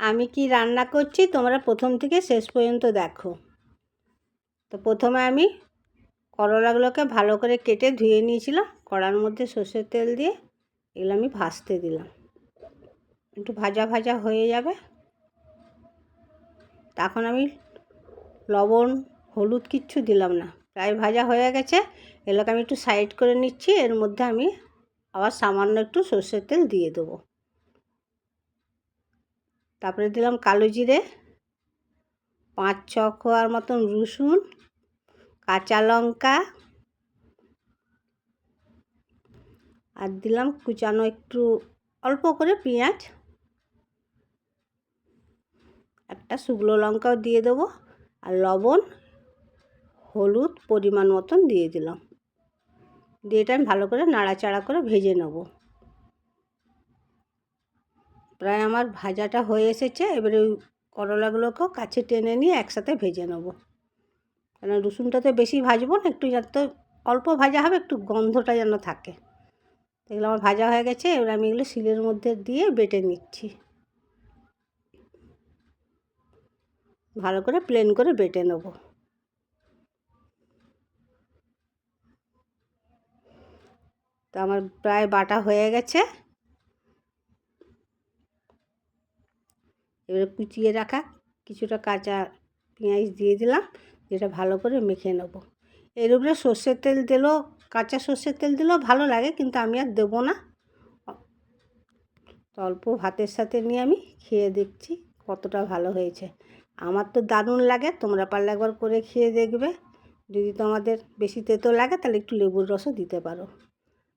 আমি কি রান্না করছি তোমরা প্রথম থেকে শেষ পর্যন্ত দেখো। তো প্রথমে আমি করলাগুলোকে ভালো করে কেটে ধুয়ে নিয়েছিলাম, কড়ার মধ্যে সর্ষের তেল দিয়ে এগুলো আমি ভাজতে দিলাম। একটু ভাজা ভাজা হয়ে যাবে, তখন আমি লবণ হলুদ কিচ্ছু দিলাম না, প্রায় ভাজা হয়ে গেছে। এগুলোকে আমি একটু সাইড করে নিচ্ছি। এর মধ্যে আমি আবার সামান্য একটু সর্ষের তেল দিয়ে দেবো। তারপরে দিলাম কালো জিরে, 5-6 কোয়ার মতন রসুন, কাঁচা লঙ্কা, আর দিলাম কুচানো একটু অল্প করে পেঁয়াজ, একটা শুকনো লঙ্কাও দিয়ে দেবো, আর লবণ হলুদ পরিমাণ মতন দিয়ে দিলাম। দিয়ে এটা আমি ভালো করে নাড়াচাড়া করে ভেজে নেব। প্রায় আমার ভাজাটা হয়ে এসেছে। এবারে ওই করলাগুলোকেও কাছে টেনে নিয়ে একসাথে ভেজে নেব, কারণ রসুনটাতে বেশি ভাজবো না, একটু যাতে অল্প ভাজা হবে, একটু গন্ধটা যেন থাকে। এগুলো আমার ভাজা হয়ে গেছে। এবার আমি এগুলো শিলের মধ্যে দিয়ে বেটে নিচ্ছি, ভালো করে প্লেন করে বেটে নেব। তো আমার প্রায় বাটা হয়ে গেছে। এবারে কুচিয়ে রাখা কিছুটা কাঁচা পেঁয়াজ দিয়ে দিলাম, যেটা ভালো করে মেখে নেব। এর উপরে সর্ষের তেল দিলেও, কাঁচা সর্ষের তেল দিলেও ভালো লাগে, কিন্তু আমি আর দেবো না। অল্প ভাতের সাথে নিয়ে আমি খেয়ে দেখছি কতটা ভালো হয়েছে। আমার তো দারুণ লাগে, তোমরা পারলে একবার করে খেয়ে দেখবে। যদি তোমাদের বেশি তেতো লাগে তাহলে একটু লেবুর রসও দিতে পারো।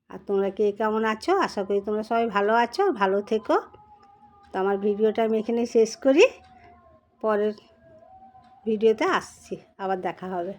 আর তোমরা কে কেমন আছো? আশা করি তোমরা সবাই ভালো আছো, ভালো থেকো। তো আমার ভিডিওটা আমি এখানে শেষ করি, পরের ভিডিওতে আসছি, আবার দেখা হবে।